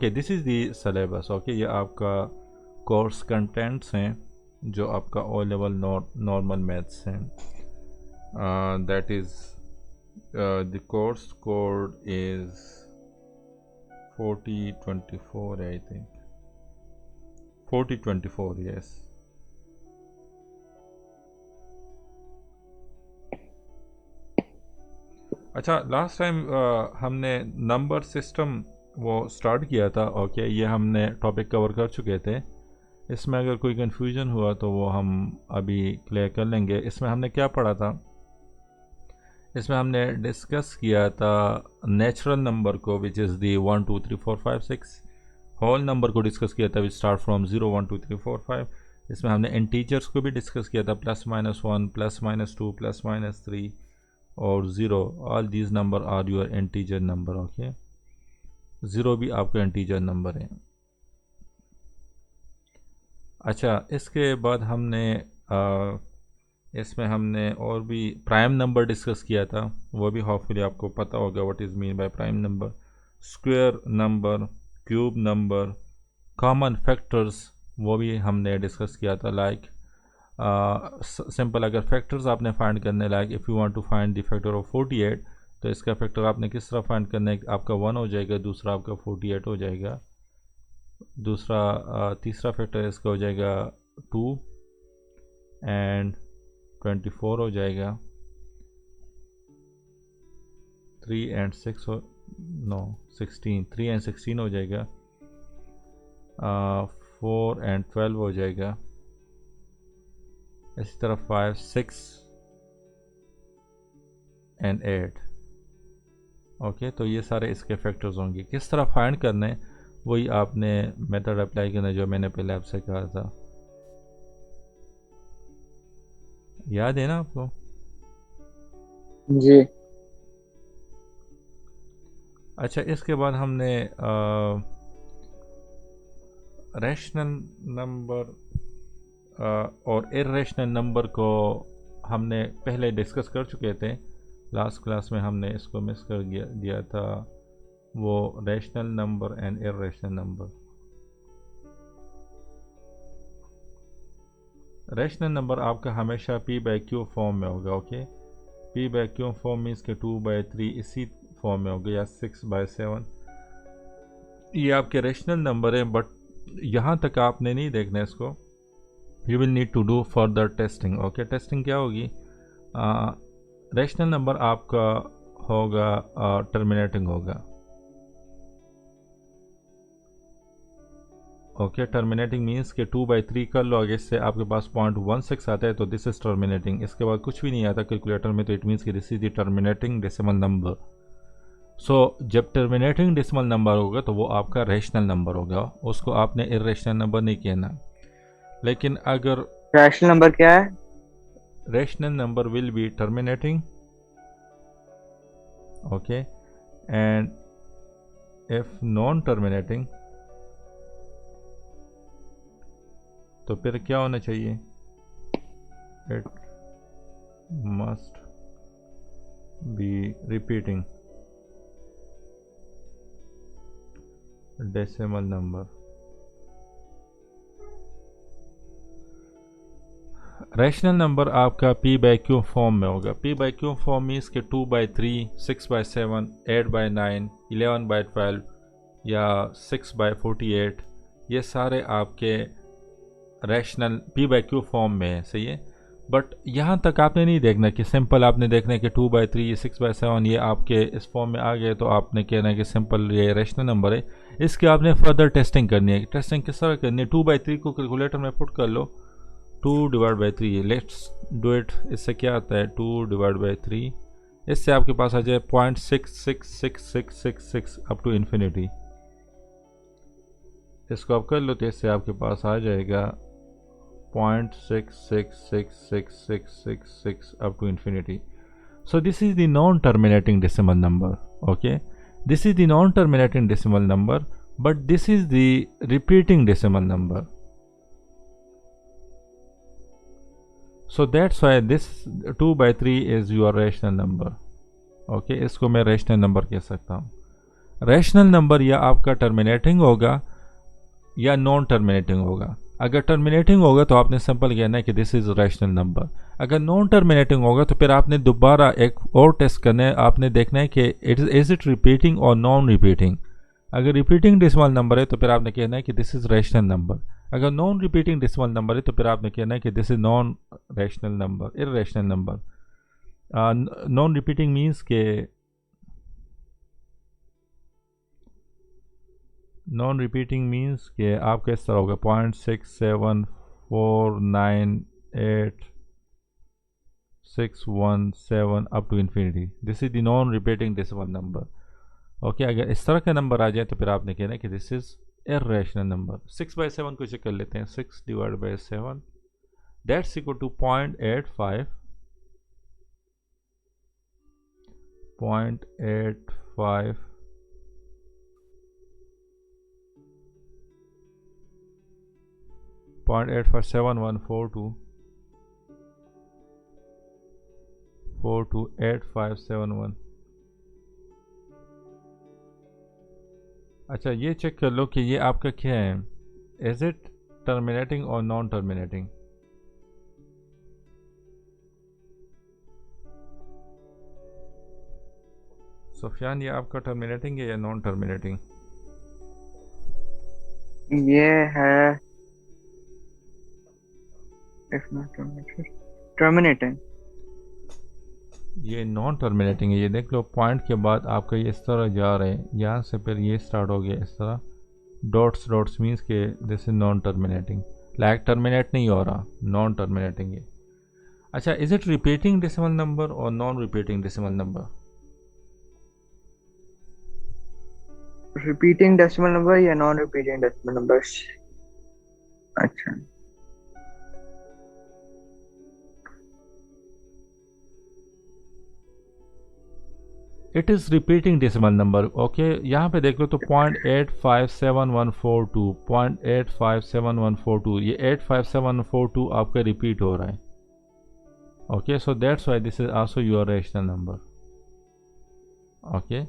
कि this is the syllabus. Okay, ये आपका कोर्स कंटेंट्स हैं जो आपका ओ लेवल नॉर्मल मैथ्स हैं। That is the course code is 4024 I think, 4024, yes. अच्छा, लास्ट टाइम हमने नंबर सिस्टम वो स्टार्ट किया था। ओके, ये हमने टॉपिक कवर कर चुके थे। इसमें अगर कोई कन्फ्यूजन हुआ तो वो हम अभी क्लियर कर लेंगे। इसमें हमने क्या पढ़ा था? इसमें हमने डिस्कस किया था नेचुरल नंबर को, which is the 1 2 3 4 5 6। Whole number को डिस्कस किया था, विच स्टार्ट फ्रॉम 0 1 2 3 4 5। इसमें हमने इंटीजर्स को भी डिस्कस किया था, +-1 +-2 +-3 और 0। All these number are your integer number. Okay, 0 भी आपका इंटीजर नंबर है। अच्छा, इसके बाद हमने इसमें हमने और भी प्राइम नंबर डिस्कस किया था। वो भी होपफुली आपको पता होगा what is mean by prime number. Square number, cube number, common factors, वो भी हमने डिस्कस किया था। लाइक सिंपल अगर फैक्टर्स आपने फाइंड करने, like if you want to find the factor of 48, तो इसका फैक्टर आपने किस तरह फाइंड करना है? आपका 1 हो जाएगा, दूसरा आपका 48 हो जाएगा, दूसरा तीसरा फैक्टर इसका हो जाएगा 2 एंड 24 हो जाएगा, 3 एंड 6 हो, नो 16, 3 एंड 16 हो जाएगा, 4 एंड 12 हो जाएगा, इसी तरह 5 6 एंड 8। ओके, तो ये सारे इसके फैक्टर्स होंगे। किस तरह फाइंड करना है वही आपने मेथड अप्लाई करना है जो मैंने पहले आपसे कहा था। याद है ना आपको? जी। अच्छा, इसके बाद हमने रैशनल नंबर और इर्रेशनल नंबर को हमने पहले डिस्कस कर चुके थे। लास्ट क्लास में हमने इसको मिस कर दिया था, वो rational number and irrational number. Rational number आपका हमेशा p/q फॉर्म में होगा। ओके, p/q फॉर्म मीन्स के 2/3 इसी फॉर्म में होगा, या 6/7। ये आपके रैशनल नंबर है, बट यहाँ तक आपने नहीं देखना है इसको। You will need to do further testing. Okay, testing क्या होगी? रैशनल नंबर आपका होगा टर्मिनेटिंग होगा। ओके, टर्मिनेटिंग मीन्स के 2/3 कर लो आगे से, आपके पास 0.16 आता है तो दिस इज टर्मिनेटिंग। इसके बाद कुछ भी नहीं आता कैलकुलेटर में, तो इट मीन्स कि this is the terminating decimal number. So जब टर्मिनेटिंग डेसिमल नंबर होगा तो वो आपका रैशनल नंबर होगा, उसको आपने इर्रेशनल नंबर नहीं कहना। लेकिन अगर रैशनल नंबर क्या है? Rational number will be terminating, okay, and if non terminating तो फिर क्या होना चाहिए? It must be repeating decimal number. Rational number आपका p/q फॉर्म में होगा। p/q फॉर्म मीन्स के 2/3, 6/7, 8/9, 11/12 या 6/48, ये सारे आपके रैशनल p/q फॉर्म में है। सही है, बट यहाँ तक आपने नहीं देखना कि सिंपल आपने देखना है कि 2/3, 6/7 ये आपके इस फॉर्म में आ गए तो आपने कहना है कि सिंपल ये रैशनल नंबर है। इसकी आपने फर्दर टेस्टिंग करनी है। टेस्टिंग किस तरह करनी है? 2/3 को कैलकुलेटर में पुट कर लो, 2/3, लेट्स डू इट। इससे क्या आता है? 2/3, इससे आपके पास आ जाए 0.66666 अप टू इन्फिनिटी। इसको आप कर लो तो इससे आपके पास आ जाएगा 0.6666666 up to infinity. So this is the non-terminating decimal number. Okay, this is the non-terminating decimal number, but this is the repeating decimal number. So that's why this 2/3 is your rational number. Okay, इसको मैं rational number कह सकता हूँ। Rational number या आपका terminating होगा या non terminating होगा। अगर टर्मिनेटिंग होगा तो आपने सिंपल कहना है कि दिस इज़ रैशनल नंबर। अगर नॉन टर्मिनेटिंग होगा तो फिर आपने दोबारा एक और टेस्ट करना है, आपने देखना है कि इज इट रिपीटिंग और नॉन रिपीटिंग। अगर रिपीटिंग डेसिमल नंबर है तो फिर आपने कहना है कि दिस इज़ रैशनल नंबर। अगर नॉन रिपीटिंग डेसिमल नंबर है तो फिर आपने कहना है कि this is non rational number, irrational number. Non repeating means के नॉन रिपीटिंग मीन्स के आपका इस तरह होगा 0.67498 up to infinity. This is the non repeating decimal number. Okay, अगर इस तरह का नंबर आ जाए तो फिर आपने कहना है कि दिस इज इर्रेशनल नंबर। 6/7 को चेक कर लेते हैं। 6 divide by 7 that's equal to 0.85 0.85 0.857142 अच्छा, ये चेक कर लो कि ये आपका क्या है, इज इट टर्मिनेटिंग और नॉन टर्मिनेटिंग। सुफियान, ये आपका टर्मिनेटिंग है या नॉन टर्मिनेटिंग? ये है if not terminating। ये नॉन टर्मिनेटिंग है। ये देख लो, पॉइंट के बाद आपका ये इस तरह जा रहे हैं, यहाँ से फिर ये स्टार्ट हो गया इस तरह, डॉट्स डॉट्स मीन्स के this is non terminating. Like terminate नहीं हो रहा, नॉन टर्मिनेटिंग है। अच्छा, is it repeating decimal number और non repeating decimal number? Repeating decimal number या नॉन रिपीटिंग डेसिमल नंबर? अच्छा, it is repeating decimal number. Okay, यहाँ पे देख लो तो 0.857142, 0.857142, ये 85742 आपका रिपीट हो रहा है। Okay, so that's why this is also your rational number. Okay,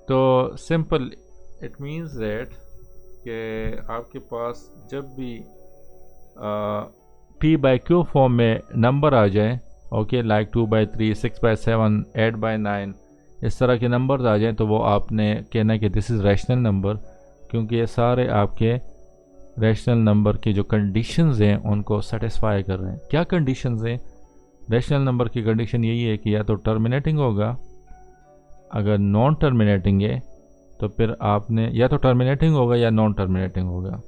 तो सिंपल इट मीन्स दैट कि आपके पास जब भी पी बाई क्यू फॉर्म में नंबर आ जाए, ओके, लाइक 2/3, 6/7, 8/9, इस तरह के नंबर्स आ जाएं तो वो आपने कहना है कि दिस इज़ रैशनल नंबर, क्योंकि ये सारे आपके रैशनल नंबर की जो कंडीशंस हैं उनको सेटिस्फाई कर रहे हैं। क्या कंडीशंस हैं? रैशनल नंबर की कंडीशन यही है कि या तो टर्मिनेटिंग होगा, अगर नॉन टर्मिनेटिंग है तो फिर आपने या तो टर्मिनेटिंग होगा या नॉन टर्मिनेटिंग होगा।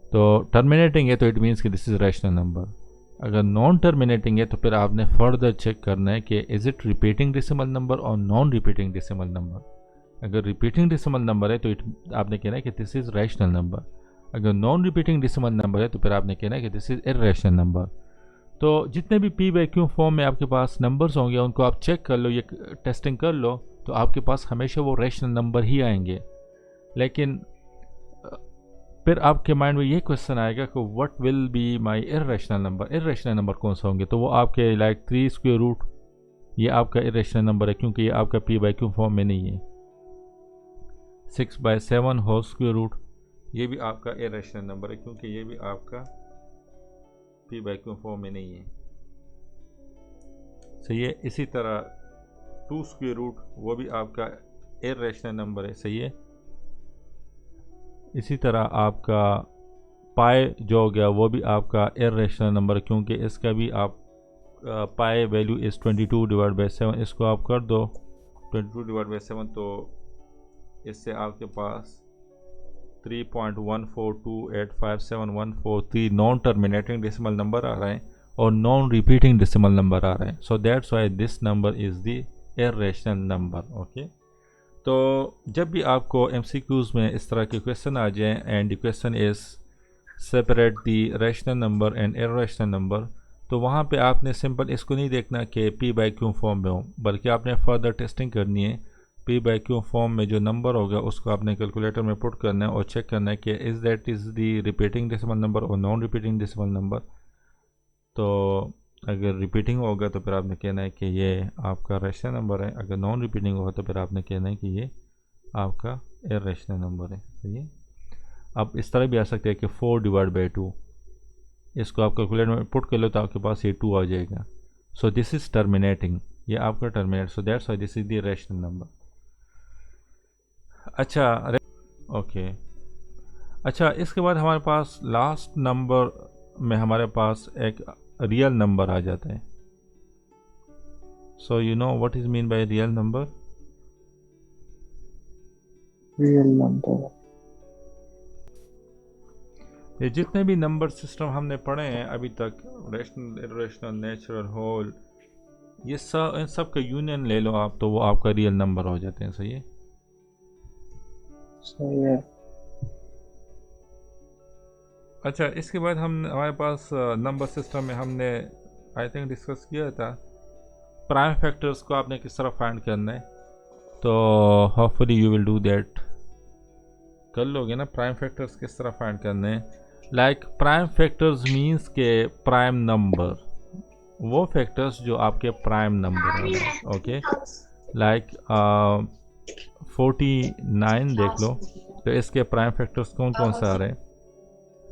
तो टर्मिनेटिंग है तो इट मीन्स कि दिस इज़ रैशनल नंबर। अगर नॉन टर्मिनेटिंग है तो फिर आपने फर्दर चेक करना है कि is it repeating decimal number और नॉन रिपीटिंग डेसिमल नंबर। अगर रिपीटिंग डेसिमल नंबर है तो आपने कहना है कि दिस इज़ रैशनल नंबर। अगर नॉन रिपीटिंग डेसिमल नंबर है तो फिर आपने कहना है कि दिस इज़ इर्रेशनल नंबर। तो जितने भी पी बाई क्यू फॉर्म में आपके पास नंबर्स होंगे उनको आप चेक कर लो, ये टेस्टिंग कर लो, तो आपके पास हमेशा वो रैशनल नंबर ही आएंगे। लेकिन फिर आपके माइंड में ये क्वेश्चन आएगा कि what will be my irrational number. Irrational number कौन सा होंगे? तो वो आपके लाइक 3 स्क्वायर रूट, ये आपका इर्रेशनल नंबर है क्योंकि ये आपका पी बाई क्यू फॉर्म में नहीं है। 6/7 होल स्क्वायर रूट, ये भी आपका इर्रेशनल नंबर है क्योंकि ये भी आपका पी बाई क्यू फॉर्म में नहीं है। सही है। इसी तरह 2 स्क्वायर रूट, वो भी आपका इर्रेशनल नंबर है। सही है। इसी तरह आपका पाई जो हो गया वो भी आपका इर्रेशनल नंबर, क्योंकि इसका भी आप पाई वैल्यू इज़ 22/7, इसको आप कर दो 22/7, तो इससे आपके पास 3.142857143 नॉन टर्मिनेटिंग डेसिमल नंबर आ रहा है और नॉन रिपीटिंग डेसिमल नंबर आ रहा है। So that's why this number is the irrational number. Okay, तो जब भी आपको MCQs में इस तरह के क्वेश्चन आ जाएं and the question is separate the rational number and irrational number, तो वहाँ पे आपने सिंपल इसको नहीं देखना कि पी बाई क्यू फॉर्म में हो, बल्कि आपने फर्दर टेस्टिंग करनी है। पी बाई क्यू फॉर्म में जो नंबर होगा उसको आपने कैलकुलेटर में पुट करना है और चेक करना है कि is the repeating decimal number और नॉन रिपीटिंग डेसिमल नंबर। तो अगर रिपीटिंग होगा तो फिर आपने कहना है कि ये आपका रैशनल नंबर है, अगर नॉन रिपीटिंग होगा तो फिर आपने कहना है कि ये आपका इर्रेशनल नंबर है। सही है। अब इस तरह भी आ सकते हैं कि 4/2, इसको आप कैलकुलेटर में पुट कर लो तो आपके पास ये 2 आ जाएगा। सो दिस इज टर्मिनेटिंग, ये आपका terminate, so that's why this is the rational number. अच्छा, ओके। अच्छा, इसके बाद हमारे पास लास्ट नंबर में हमारे पास एक रियल नंबर आ जाता है। So you know what is mean by real number? real number. ये जितने भी नंबर सिस्टम हमने पढ़े हैं अभी तक, रेशनल, इरेशनल, नेचुरल, होल, ये सब, इन सब का यूनियन ले लो आप तो वो आपका रियल नंबर हो जाते हैं। सही है। सही है। अच्छा, इसके बाद हम हमारे पास नंबर सिस्टम में हमने आई थिंक डिस्कस किया था प्राइम फैक्टर्स को आपने किस तरह फाइंड करना है, तो hopefully you will do that. कर लोगे ना प्राइम फैक्टर्स किस तरह फाइंड करने हैं। लाइक प्राइम फैक्टर्स मींस के प्राइम नंबर, वो फैक्टर्स जो आपके प्राइम नंबर हैं। ओके, लाइक 49 देख लो, तो इसके प्राइम फैक्टर्स कौन कौन से आ रहे हैं,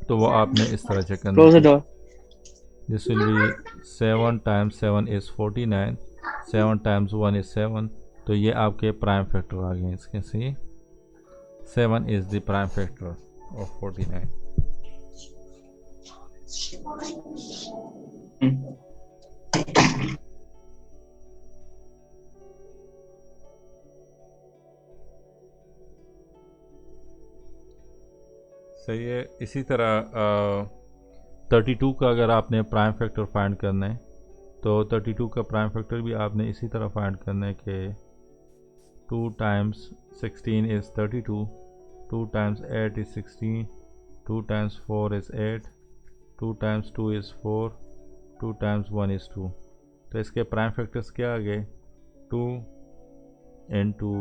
तो वो आपने इस तरह से करना Close the है कि door. This will be 7 times 7 is 49, 7 times 1 is 7, तो ये आपके प्राइम फैक्टर आ गए इसके। सही, 7 is the prime factor of 49। सही है। इसी तरह 32 का अगर आपने प्राइम फैक्टर फाइंड करना है तो 32 का प्राइम फैक्टर भी आपने इसी तरह फाइंड करना है कि 2 times 16 is 32, 2 times 8 is 16, 2 times 4 is 8, 2 times 2 is 4, 2 times 1 is 2। तो इसके प्राइम फैक्टर्स क्या आ गए? 2 इंटू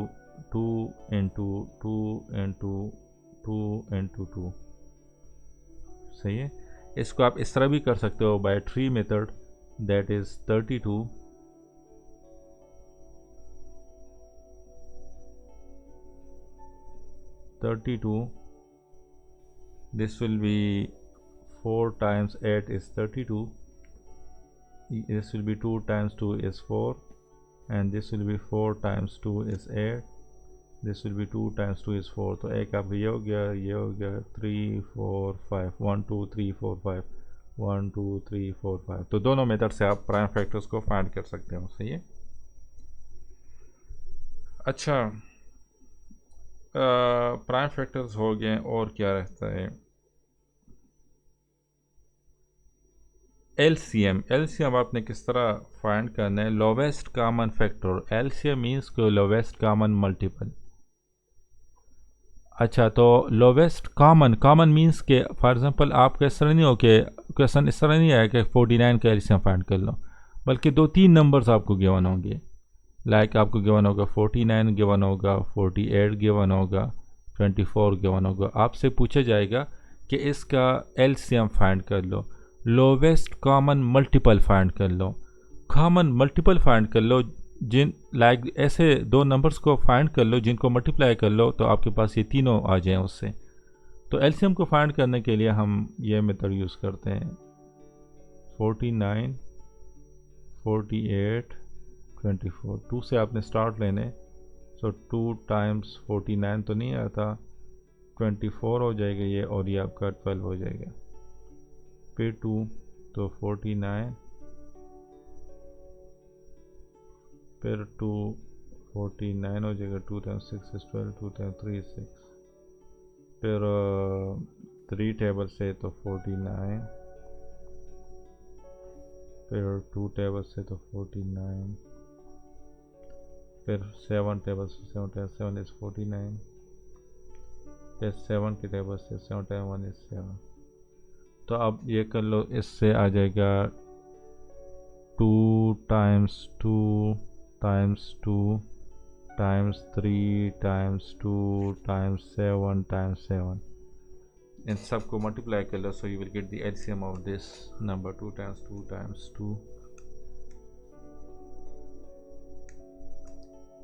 2 इंटू 2 इंटू 2 इंटू 2। सही है। इसको आप इस तरह भी कर सकते हो by tree method, that is 32 this will be 4 times 8 is 32, this will be 2 times 2 is 4, and this will be 4 times 2 is 8, this will be 2 times 2 is 4। तो एक आप ये हो गया 3 4 5, 1 2 3 4 5, 1 2 3 4 5। तो दोनों मेथड से आप प्राइम फैक्टर्स को फाइंड कर सकते हो। सही है। अच्छा, प्राइम फैक्टर्स हो गए, और क्या रहता है? एलसीएम। एलसीएम आपने किस तरह फाइंड करना है? Lowest common factor. LCM means को लोवेस्ट कॉमन मल्टीपल। अच्छा, तो लोवेस्ट कॉमन मीन्स के फॉर एग्जांपल आपका इस तरह नहीं हो कि क्वेश्चन इस तरह नहीं आया कि 49 का एलसीएम फाइंड कर लो, बल्कि 2-3 नंबर्स आपको गिवन होंगे। लाइक आपको गिवन होगा 49 गिवन होगा, 48 गिवन होगा, 24 गिवन होगा। आपसे पूछा जाएगा कि इसका एलसीएम फाइंड कर लो, लोवेस्ट कॉमन मल्टीपल फाइंड कर लो, कॉमन मल्टीपल फाइंड कर लो, जिन लाइक ऐसे दो नंबर्स को फाइंड कर लो जिनको मल्टीप्लाई कर लो तो आपके पास ये तीनों आ जाएं उससे। तो एलसीएम को फाइंड करने के लिए हम ये मेथड यूज़ करते हैं 49, 48, 24। 2 से आपने स्टार्ट लेने, सो 2 टाइम्स 49 तो नहीं आता, 24 हो जाएगा ये, और ये आपका 12 हो जाएगा। फिर 2 तो 49, फिर 2 49 हो जाएगा, 2 टाइम्स 6 इज 12, 2 टाइम्स 3 इज 6, फिर 3 टेबल से तो 49, फिर 2 टेबल से तो 49, फिर 7 टेबल से 7 टाइम्स 7 इज 49, फिर 7 के टेबल से 7 टाइम्स 1 इज 7। तो अब ये कर लो, इससे आ जाएगा 2 times 2 times 2 times 3 times 2 times 7 times 7। इन सब को मल्टीप्लाई कर लो, so you will get the LCM of this number 2 times 2 times 2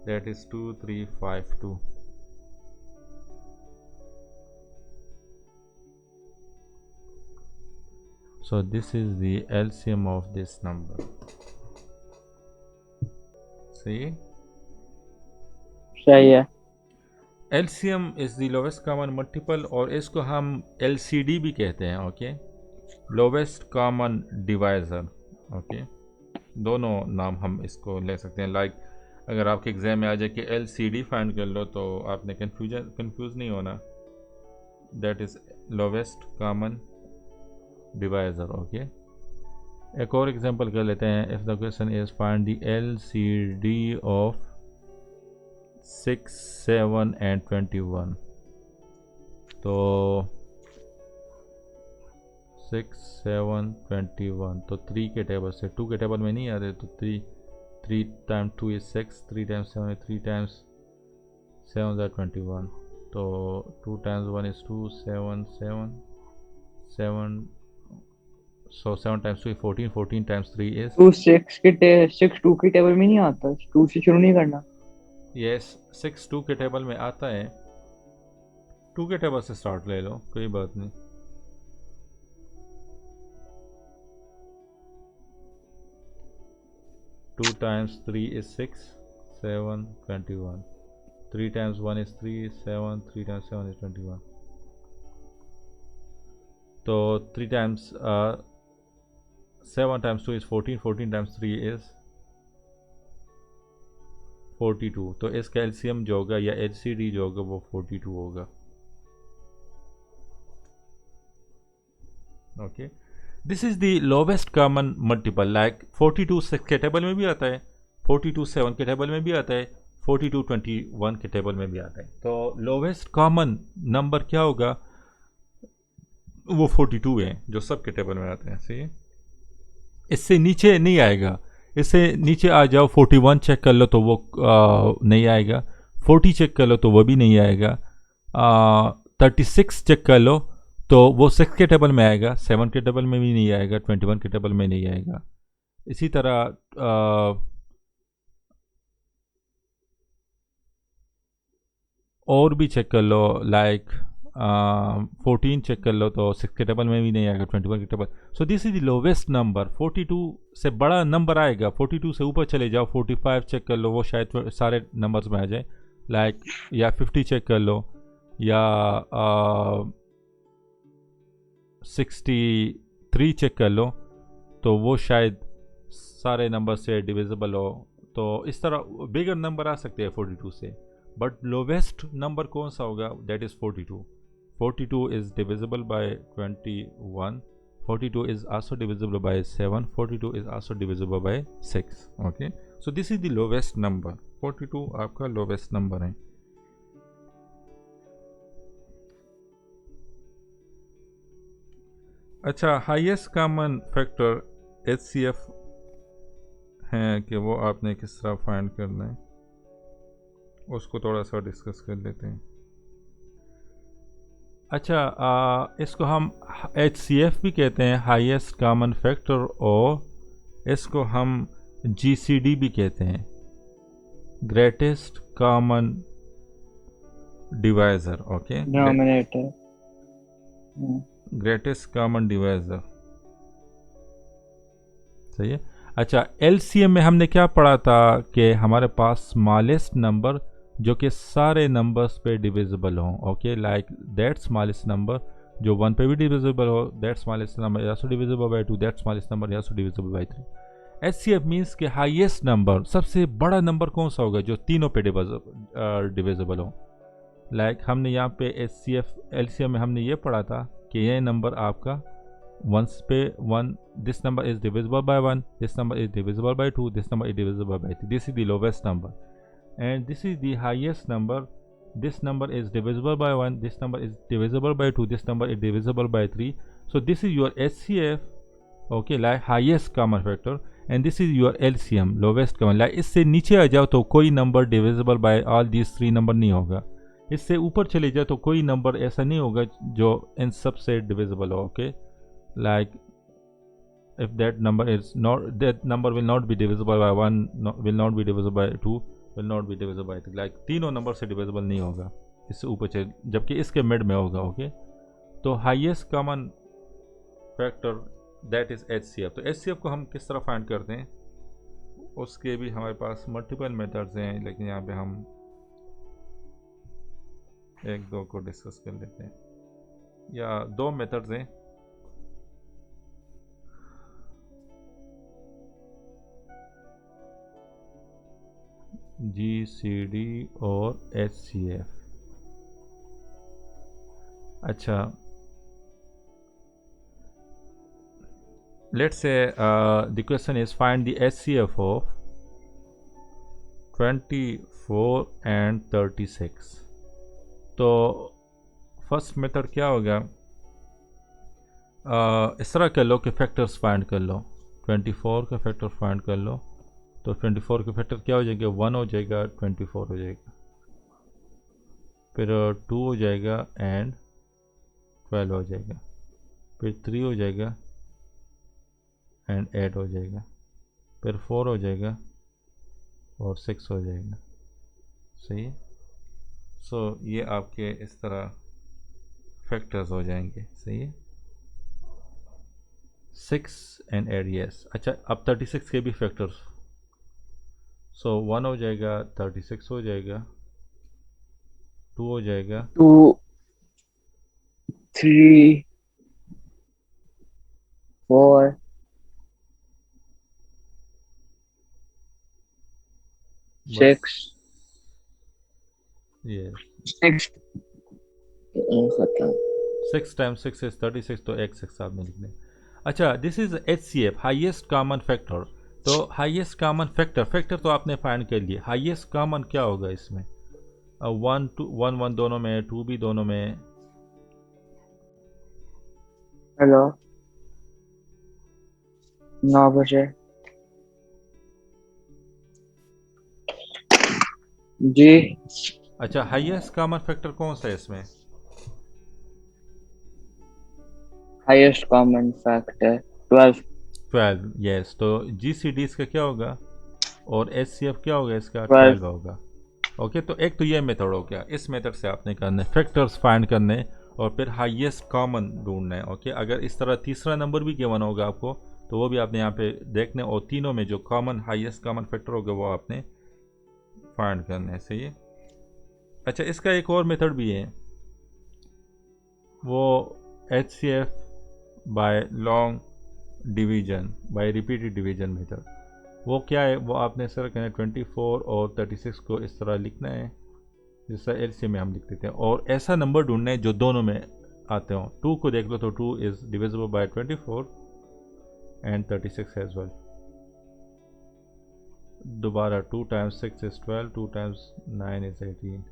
that is 2352. So this is the LCM of this number. See, सही है. LCM is the lowest common multiple, और इसको हम LCD भी कहते हैं. Okay, lowest common divisor. Okay, दोनों नाम हम इसको ले सकते हैं. लाइक अगर आपके एग्जाम में आ जाए कि LCD फाइंड कर लो, तो आपने कंफ्यूज नहीं होना. That is lowest common divisor. Okay, एक और एग्जांपल कर लेते हैं. If the question is find the LCD of 6, 7 and 21. तो 6, 7, 21 तो 3 के टेबल से 2 के टेबल में नहीं आ रहे, तो 3 time 2 is 6, 3 times 7 is 3 times 7 is 21. तो 2 times 1 is 2, 7, 7. So 7 times 2 is 14, 14 times 3 is 2 6 2 की टेबल में नहीं आता. 2 से शुरू नहीं करना. यस. 6 2 के टेबल में आता है. 2 के टेबल से स्टार्ट ले लो, कोई बात नहीं. Two times 3 is 6, 7, 21. 3 times 1 is 3, 7. 3 times 7 is 21. तो 3 times 7 times 2 is 14, 14 times 3 is 42. तो इसका LCM जो होगा या LCD जो होगा वो 42 होगा. Okay, this is the lowest common multiple. Like 42 6 के टेबल में भी आता है, 42 7 के टेबल में भी आता है, 42 21 के टेबल में भी आता है. तो लोवेस्ट कॉमन नंबर क्या होगा? वो 42 है जो सब के टेबल में आते हैं. सही, इससे नीचे नहीं आएगा. इससे नीचे आ जाओ, 41 चेक कर लो तो वो नहीं आएगा. 40 चेक कर लो तो वो भी नहीं आएगा. 36 चेक कर लो तो वो 6 के टेबल में आएगा, 7 के टेबल में भी नहीं आएगा, 21 के टेबल में नहीं आएगा. इसी तरह और भी चेक कर लो. लाइक 14 चेक कर लो तो 6 के टेबल में भी नहीं आएगा, 21 के table. So this is the lowest number. 42 से बड़ा नंबर आएगा. 42 से ऊपर चले जाओ, 45 चेक कर लो, वो शायद सारे नंबर्स में आ जाए. लाइक या 50 चेक कर लो, या 63 चेक कर लो, तो वो शायद सारे नंबर से डिविजिबल हो. तो इस तरह बिगर नंबर आ सकते हैं 42 से. बट लोवेस्ट नंबर कौन सा होगा? That is 42. 42 is divisible by 21. 42 is also divisible by 7. 42 is also divisible by 6. Okay, so this is the lowest number. 42 आपका lowest number है. अच्छा, हाईएस्ट कॉमन फैक्टर HCF है कि वो आपने किस तरह फाइंड करना है, उसको थोड़ा सा डिस्कस कर लेते हैं. अच्छा, इसको हम HCF भी कहते हैं, हाईएस्ट कॉमन फैक्टर, और इसको हम GCD भी कहते हैं, greatest common divisor. Okay, denominator. Greatest common divisor. सही है. अच्छा, LCM में हमने क्या पढ़ा था कि हमारे पास स्मॉलेस्ट नंबर जो कि सारे नंबर्स पे डिविजिबल हो. Okay, like that smallest number जो 1 पे भी डिविजिबल हो, that smallest number also divisible by 2, that smallest number also divisible by 3. HCF means कि हाईएस्ट नंबर, सबसे बड़ा नंबर कौन सा होगा जो तीनों पे डिविजिबल हो. लाइक हमने यहाँ पे LCM में हमने ये पढ़ा था कि ये नंबर आपका 1 पे 1, this number is divisible bye 1, this number is divisible bye 2, this number is divisible bye 3. This is the lowest number and this is the highest number. This number is divisible by 1, this number is divisible by 2, this number is divisible by 3. So this is your HCF, okay, like highest common factor, and this is your LCM, lowest common. like इससे नीचे आ जाओ तो कोई number divisible by all these 3 number नहीं होगा. इससे ऊपर चले जाओ तो कोई नंबर ऐसा नहीं होगा जो इन सब से divisible हो. okay, like if that number is not, that number will not be divisible by 1, will not be divisible by 2, will not be divisible by 3, like तीनों नंबर से डिविजिबल नहीं होगा इससे ऊपर चल, जबकि इसके मिड में होगा। ओके, तो highest common factor that is HCF। तो HCF को हम किस तरह फाइंड करते हैं, उसके भी हमारे पास मल्टीपल मेथड्स हैं, लेकिन यहाँ पे हम एक दो को डिस्कस कर लेते हैं, या दो मेथड्स हैं। GCD और HCF। अच्छा, let's say the question is find the HCF of 24 and 36। तो फर्स्ट मेथड क्या होगा, इस तरह कर लो कि फैक्टर्स फाइंड कर लो, 24 का फैक्टर फाइंड कर लो। तो 24 का फैक्टर क्या हो जाएगा, 1 हो जाएगा, 24 हो जाएगा, फिर 2 हो जाएगा एंड 12 हो जाएगा, फिर 3 हो जाएगा एंड 8 हो जाएगा, फिर 4 हो जाएगा और 6 हो जाएगा। सही है। सो ये आपके इस तरह फैक्टर्स हो जाएंगे। सही है, 6 एंड 8, यस। अच्छा, अब 36 के भी फैक्टर्स। सो 1 हो जाएगा, 36 हो जाएगा, 2 हो जाएगा, 2, 3, 4, बस 6, ये 6 खत्म। 6 टाइम्स 6 इज 36, तो एक 6 आपने लिखना है। अच्छा, this is HCF, highest common factor. तो हाईएस्ट कॉमन फैक्टर तो आपने फाइंड कर लिए, हाईएस्ट कॉमन क्या होगा इसमें, 1 2 1 1 दोनों में, 2 भी दोनों में। हेलो, 9 बजे जी। अच्छा, हाईएस्ट कॉमन फैक्टर कौन सा है इसमें, हाईएस्ट कॉमन फैक्टर 12। 12, यस। तो GCD इसका क्या होगा और HCF क्या होगा, इसका 12। 12 होगा। ओके, तो एक तो ये मेथड हो गया, इस मेथड से आपने करना है फैक्टर्स फाइंड करने और फिर हाईएस्ट कॉमन ढूंढना है। ओके, अगर इस तरह तीसरा नंबर भी गिवन होगा आपको, तो वो भी आपने यहाँ पे देखने, और तीनों में जो कॉमन हाईएस्ट कॉमन फैक्टर होगा वो आपने फाइंड करना है। सही है। अच्छा, इसका एक और मेथड भी है, वो HCF by long division, by repeated division method. वो क्या है, वो आपने सर कहना 24 और 36 को इस तरह लिखना है जैसा LCM में हम लिख देते हैं, और ऐसा नंबर ढूंढना है जो दोनों में आते हो। 2 को देख लो तो 2 is divisible by 24 and 36 as well. दोबारा 2 टाइम्स 6 इज 12, 2 टाइम्स 9 इज 18।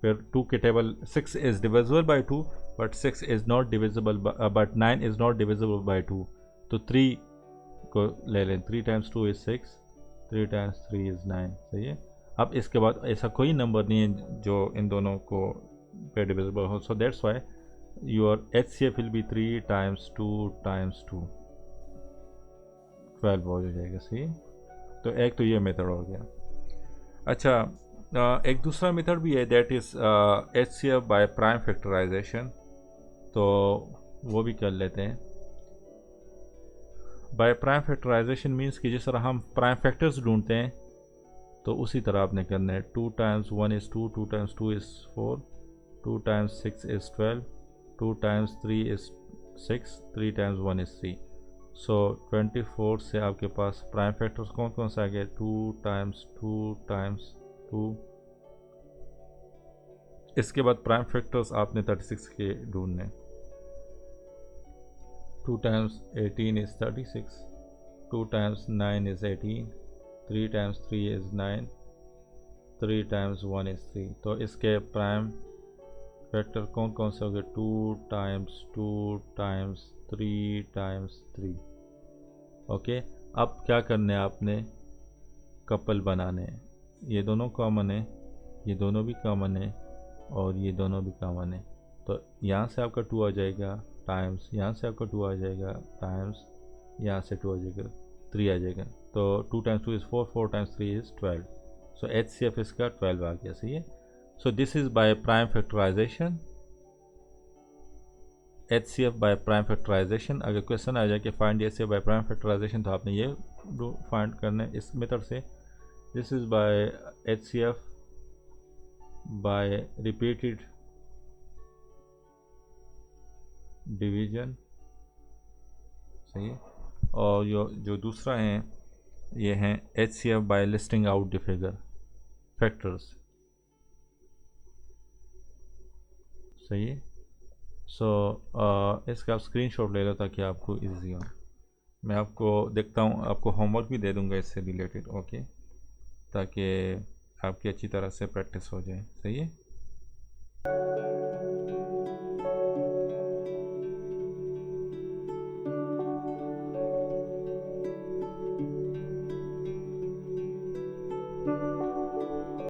फिर 2 के table 6 is divisible bye 2, but 6 is not divisible, but 9 is not divisible by 2। तो 3 को ले लें, 3 टाइम्स 2 इज 6, 3 टाइम्स 3 इज 9। सही है। अब इसके बाद ऐसा कोई नंबर नहीं है जो इन दोनों को पे डिविजिबल हो, so that's why your HCF will be 3 times 2 times 2, 12 हो जाएगा। सही। तो एक तो ये मेथड हो गया। अच्छा, एक दूसरा मेथड भी है, that is HCF by prime factorization. तो वो भी कर लेते हैं। बाय प्राइम फैक्टराइजेशन मीन्स कि जिस तरह हम प्राइम फैक्टर्स ढूंढते हैं, तो उसी तरह आपने करना है। 2 times 1 is 2, 2 times 2 is 4, 2 times 6 is 12, 2 times 3 is 6, 3 times 1 is 3। सो 24 से आपके पास प्राइम फैक्टर्स कौन कौन सा आ गया, 2 टाइम्स 2 टाइम्स 2। इसके बाद प्राइम फैक्टर्स आपने 36 के ढूंढने। 2 times 18 is 36, 2 times 9 is 18, 3 times 3 is 9, 3 times 1 is 3। तो इसके प्राइम फैक्टर कौन कौन से हो गए, 2 टाइम्स 2 टाइम्स 3 टाइम्स 3। ओके, अब क्या करना है आपने, कपल बनाने हैं। ये दोनों कॉमन है, ये दोनों भी कॉमन है, और ये दोनों भी कॉमन है। तो यहाँ से आपका 2 आ जाएगा, टाइम्स यहाँ से आपका 2 आ जाएगा, टाइम्स यहाँ से 2 आ जाएगा, 3 आ जाएगा। तो 2 times 2 is 4, 4 times 3 is 12. So HCF इसका 12 आ गया, सही है. So this is by prime factorization. HCF by prime factorization. अगर क्वेश्चन आ जाए कि find HCF by prime factorization, तो आपने ये फाइंड करना है इस मेथड से. This is by HCF by repeated division, सही है. और जो दूसरा है ये हैं HCF by listing out the figure factors, सही है. सो इसका आप स्क्रीनशॉट ले लो ताकि आपको इजी हो. मैं आपको देखता हूँ, आपको होमवर्क भी दे दूँगा इससे रिलेटेड, ओके, ताकि आपकी अच्छी तरह से प्रैक्टिस हो जाए, सही है.